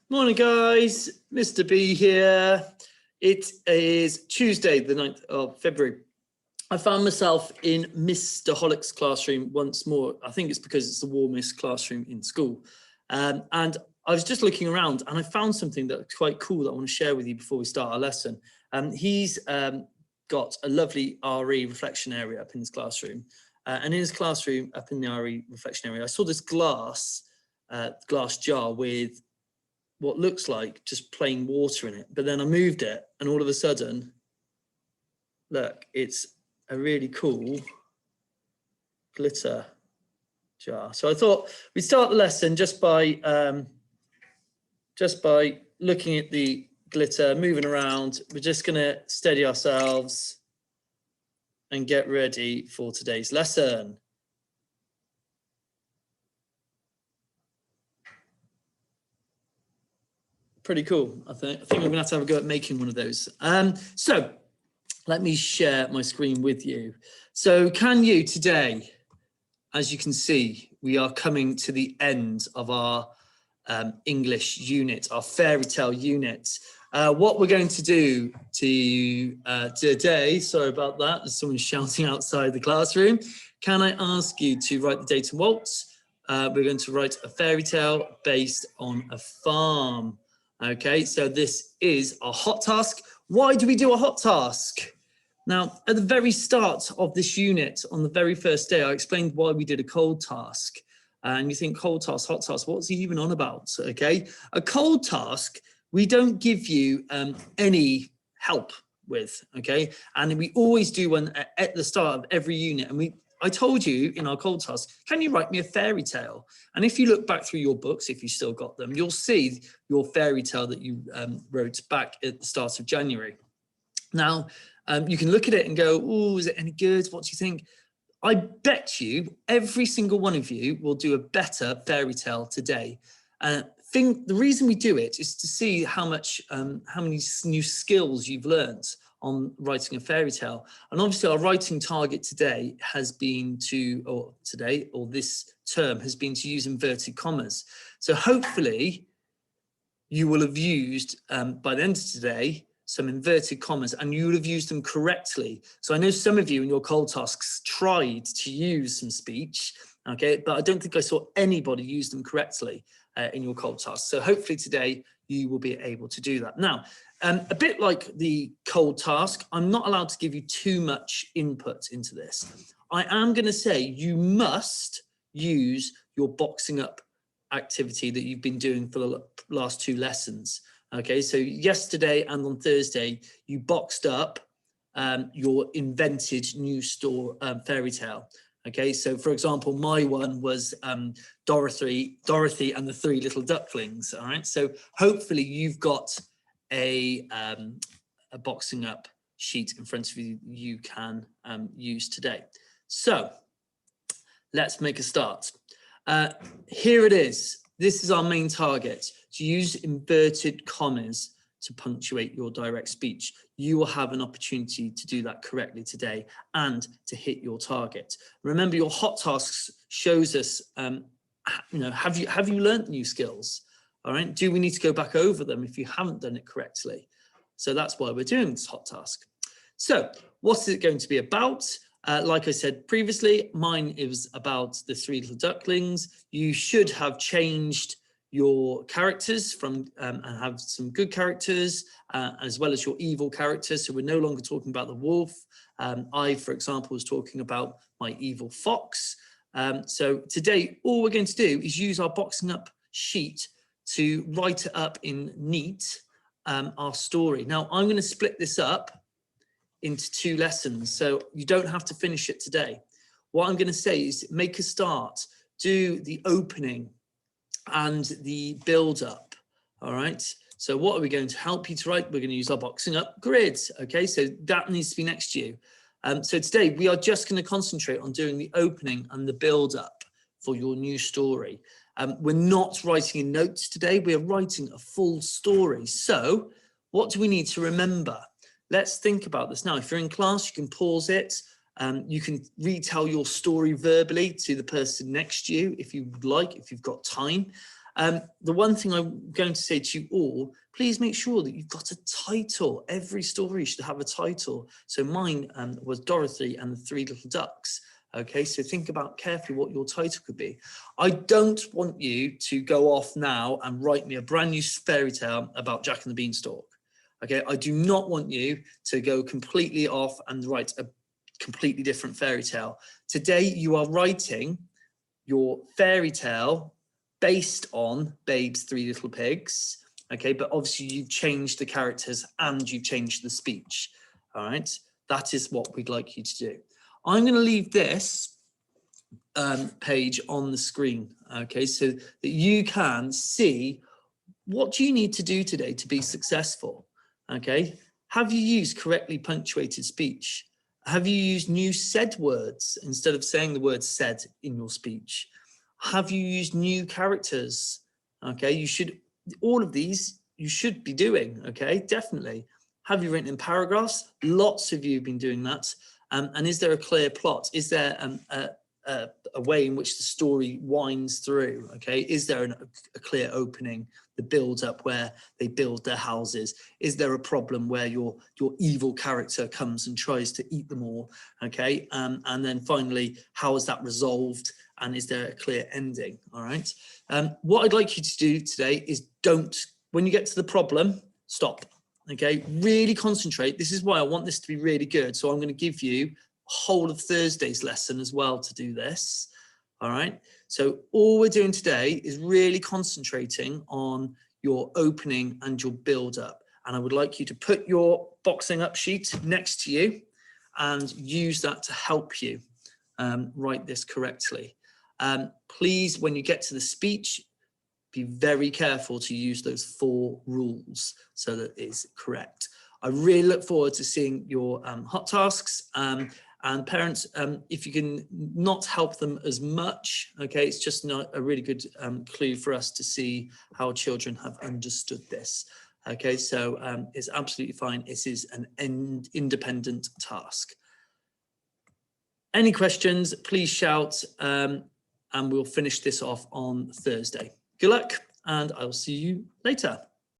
Morning guys, Mr. B here. It is Tuesday, the 9th of February. I found myself in Mr. Hollick's classroom once more. I think it's because it's the warmest classroom in school. And I was just looking around and I found something that's quite cool that I want to share with you before we start our lesson. He's got a lovely RE reflection area up in his classroom. And in his classroom, up in the RE reflection area, I saw this glass jar with what looks like just plain water in it, but then I moved it and all of a sudden, look, it's a really cool glitter jar. So I thought we'd start the lesson just by looking at the glitter, moving around. We're just gonna steady ourselves and get ready for today's lesson. Pretty cool. I think I'm gonna have to a go at making one of those. So let me share my screen with you. So can you today, as you can see, we are coming to the end of our English unit, our fairy tale unit. What we're going to do today, sorry about that, there's someone shouting outside the classroom. Can I ask you to write the date and waltz? We're going to write a fairy tale based on a farm. Okay, so this is our hot task. Why do we do a hot task? Now, at the very start of this unit, on the very first day, I explained why we did a cold task. And you think cold task, hot task, what's he even on about? Okay, a cold task, we don't give you any help with, okay? And we always do one at the start of every unit. And I told you in our cold task, can you write me a fairy tale? And if you look back through your books, if you still got them, you'll see your fairy tale that you wrote back at the start of January. Now, you can look at it and go, oh, is it any good? What do you think? I bet you every single one of you will do a better fairy tale today. The reason we do it is to see how many new skills you've learned on writing a fairy tale. And obviously our writing target today has been this term has been to use inverted commas. So hopefully you will have used by the end of today some inverted commas and you will have used them correctly. So I know some of you in your cold tasks tried to use some speech, okay, but I don't think I saw anybody use them correctly in your cold tasks. So hopefully today you will be able to do that. Now, a bit like the cold task, I'm not allowed to give you too much input into this. I am going to say you must use your boxing up activity that you've been doing for the last two lessons. Okay, so yesterday and on Thursday, you boxed up your invented new fairy tale. Okay, so for example, my one was Dorothy and the Three Little Ducklings. All right, so hopefully you've got a boxing up sheet in front of you you can use today. So let's make a start. Here it is. This is our main target, to use inverted commas to punctuate your direct speech. You will have an opportunity to do that correctly today and to hit your target. Remember, your hot tasks shows us, have you learned new skills? All right, do we need to go back over them if you haven't done it correctly? So that's why we're doing this hot task. So what's it going to be about? Like I said previously, mine is about the Three Little Ducklings. You should have changed your characters from and have some good characters as well as your evil characters. So we're no longer talking about the wolf. I, for example, was talking about my evil fox. So today, all we're going to do is use our boxing up sheet to write it up in neat, our story. Now, I'm going to split this up into two lessons, so you don't have to finish it today. What I'm going to say is make a start, do the opening and the build up. All right, so what are we going to help you to write? We're going to use our boxing up grid. Okay, so that needs to be next to you. So today we are just going to concentrate on doing the opening and the build up for your new story. We're not writing in notes today, we are writing a full story. So what do we need to remember? Let's think about this now. If you're in class, you can pause it. You can retell your story verbally to the person next to you if you would like, if you've got time. The one thing I'm going to say to you all, please make sure that you've got a title. Every story should have a title. So mine was Dorothy and the Three Little Ducks. Okay, so think about carefully what your title could be. I don't want you to go off now and write me a brand new fairy tale about Jack and the Beanstalk. Okay, I do not want you to go completely off and write a completely different fairy tale. Today you are writing your fairy tale based on Babe's Three Little Pigs. Okay, but obviously you've changed the characters and you've changed the speech. All right, that is what we'd like you to do. I'm going to leave this page on the screen, okay, so that you can see what do you need to do today to be successful, okay? Have you used correctly punctuated speech? Have you used new said words instead of saying the word said in your speech? Have you used new characters? Okay, you should, all of these you should be doing, okay, definitely. Have you written in paragraphs? Lots of you have been doing that. And is there a clear plot? Is there a way in which the story winds through? Okay, is there a clear opening, the build up where they build their houses? Is there a problem where your evil character comes and tries to eat them all? Okay, and then finally, how is that resolved? And is there a clear ending? All right. What I'd like you to do today is when you get to the problem, stop. Okay, really concentrate. This is why I want this to be really good. So I'm going to give you whole of Thursday's lesson as well to do this. All right, so all we're doing today is really concentrating on your opening and your build up, and I would like you to put your boxing up sheet next to you and use that to help you write this correctly. Please, when you get to the speech, be very careful to use those 4 rules so that it's correct. I really look forward to seeing your hot tasks. And parents, if you can not help them as much, okay, it's just not a really good clue for us to see how children have understood this. Okay, so it's absolutely fine. This is an independent task. Any questions, please shout, and we'll finish this off on Thursday. Good luck, and I'll see you later.